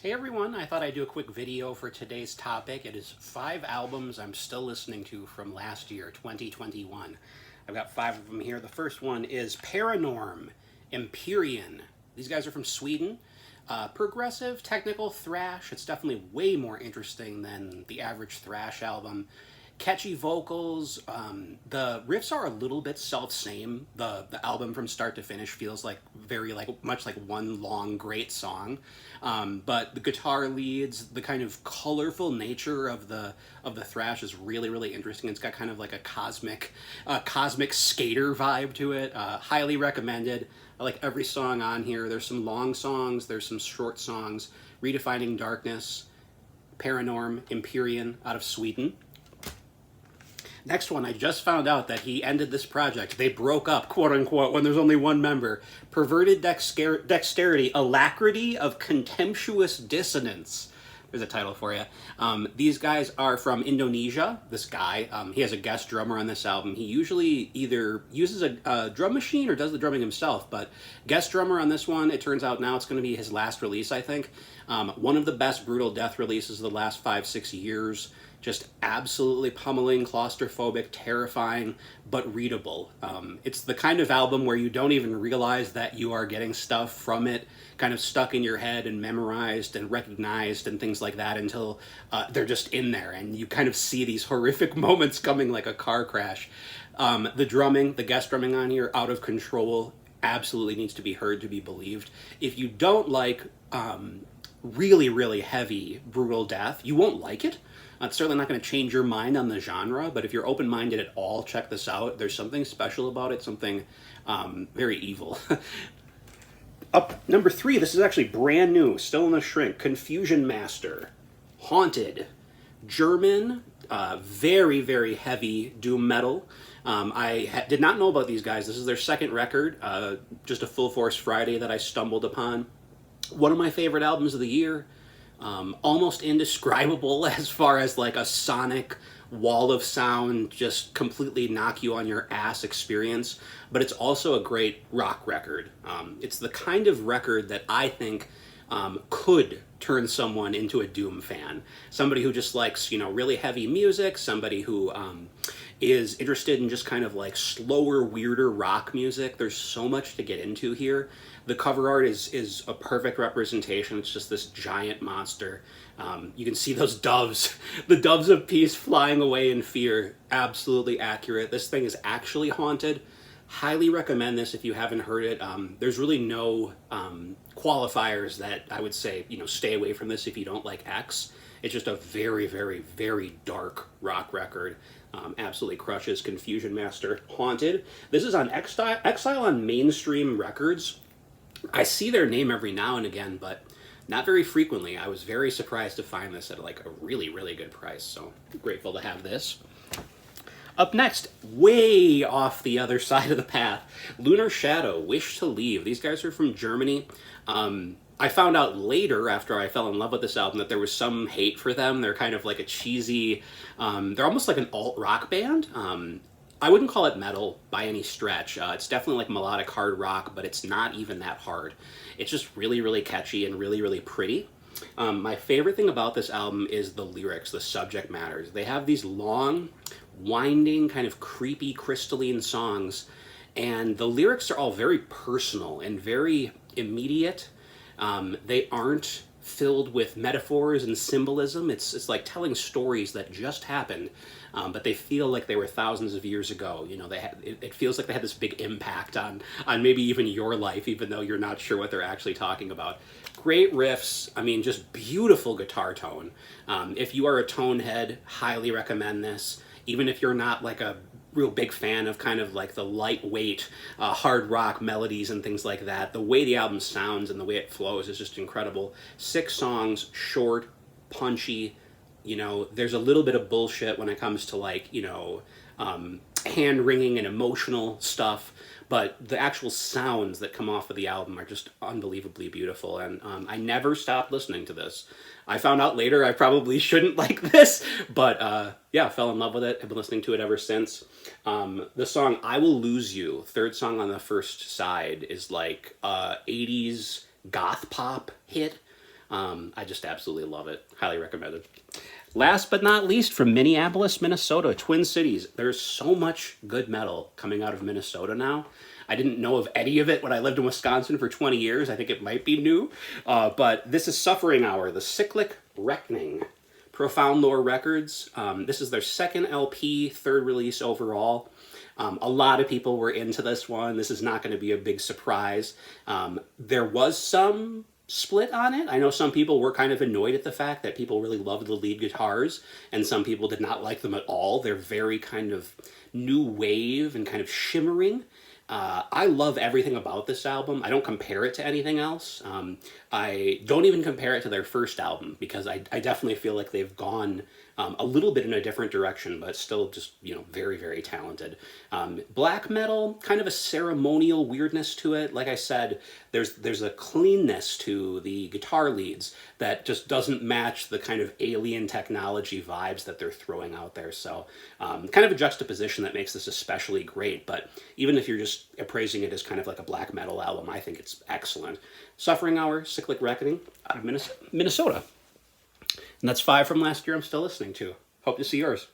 Hey everyone, I thought I'd do a quick video for today's topic. It is 5 albums I'm still listening to from last year, 2021. I've got 5 of them here. The first one is Paranorm, Empyrean. These guys are from Sweden. Progressive, technical thrash. It's definitely way more interesting than the average thrash album. Catchy vocals. The riffs are a little bit self-same. The album from start to finish feels like much like one long great song. But the guitar leads, the kind of colorful nature of the thrash is really interesting. It's got kind of like a cosmic skater vibe to it. Highly recommended. I like every song on here. There's some long songs, there's some short songs. Redefining Darkness, Paranorm, Empyrean out of Sweden. Next one, I just found out that he ended this project. They broke up, quote unquote, when there's only one member. Perverted Dexterity, Alacrity of Contemptuous Dissonance. There's a title for you. These guys are from Indonesia. This guy, he has a guest drummer on this album. He usually either uses a drum machine or does the drumming himself, but guest drummer on this one, it turns out now it's going to be his last release, I think. One of the best brutal death releases of the last 5-6 years. Just absolutely pummeling, claustrophobic, terrifying, but readable. It's the kind of album where you don't even realize that you are getting stuff from it kind of stuck in your head and memorized and recognized and things like that until they're just in there and you kind of see these horrific moments coming like a car crash. The drumming, the guest drumming on here, out of control, absolutely needs to be heard to be believed. If you don't like really heavy, brutal death, you won't like it. It's certainly not going to change your mind on the genre, but if you're open-minded at all, check this out. There's something special about it, something very evil. Up number 3, this is actually brand new, still in the shrink. Confusion Master, Haunted, German, very heavy doom metal. I did not know about these guys. This is their second record, just a Full Force Friday that I stumbled upon. One of my favorite albums of the year. Almost indescribable as far as like a sonic wall of sound, just completely knock you on your ass experience, but it's also a great rock record. It's the kind of record that I think could turn someone into a Doom fan. Somebody who just likes, really heavy music, somebody who is interested in just kind of like slower, weirder rock music. There's so much to get into here. The cover art is a perfect representation. It's just this giant monster. You can see those doves, the doves of peace flying away in fear. Absolutely accurate. This thing is actually haunted. Highly recommend this if you haven't heard it. There's really no qualifiers that I would say, stay away from this if you don't like X. It's just a very dark rock record. Absolutely crushes. Confusion Master, Haunted. This is on Exile on Mainstream Records. I see their name every now and again, but not very frequently. I was very surprised to find this at like a really good price, so grateful to have this. Up next, way off the other side of the path, Lunar Shadow, Wish to Leave. These guys are from Germany. I found out later, after I fell in love with this album, that there was some hate for them. They're kind of like a cheesy, they're almost like an alt-rock band. I wouldn't call it metal by any stretch. It's definitely like melodic hard rock, but it's not even that hard. It's just really catchy and really pretty. My favorite thing about this album is the lyrics, the subject matters. They have these long, winding, kind of creepy, crystalline songs, and the lyrics are all very personal and very immediate. They aren't filled with metaphors and symbolism. It's like telling stories that just happened, but they feel like they were thousands of years ago. It feels like they had this big impact on maybe even your life, even though you're not sure what they're actually talking about. Great riffs. I mean, just beautiful guitar tone. If you are a tone head, highly recommend this. Even if you're not like a real big fan of kind of like the lightweight hard rock melodies and things like that, the way the album sounds and the way it flows is just incredible. 6 songs, short, punchy. There's a little bit of bullshit when it comes to like, hand-wringing and emotional stuff, but the actual sounds that come off of the album are just unbelievably beautiful, and I never stopped listening to this. I found out later I probably shouldn't like this, but yeah, fell in love with it. I've been listening to it ever since. The song I Will Lose You, third song on the first side, is like 80s goth pop hit. I just absolutely love it. Highly recommended. Last but not least, from Minneapolis, Minnesota, Twin Cities. There's so much good metal coming out of Minnesota now. I didn't know of any of it when I lived in Wisconsin for 20 years. I think it might be new. But this is Suffering Hour, The Cyclic Reckoning. Profound Lore Records. This is their second LP, third release overall. A lot of people were into this one. This is not going to be a big surprise. There was some split on it. I know some people were kind of annoyed at the fact that people really loved the lead guitars, and some people did not like them at all. They're very kind of new wave and kind of shimmering. I love everything about this album. I don't compare it to anything else. I don't even compare it to their first album, because I definitely feel like they've gone a little bit in a different direction, but still just, very, very talented. Black metal, kind of a ceremonial weirdness to it. Like I said, there's a cleanness to the guitar leads that just doesn't match the kind of alien technology vibes that they're throwing out there. So kind of a juxtaposition that makes this especially great. But even if you're just appraising it as kind of like a black metal album, I think it's excellent. Suffering Hour, Cyclic Reckoning, out of Minnesota. And that's 5 from last year I'm still listening to. Hope to see yours.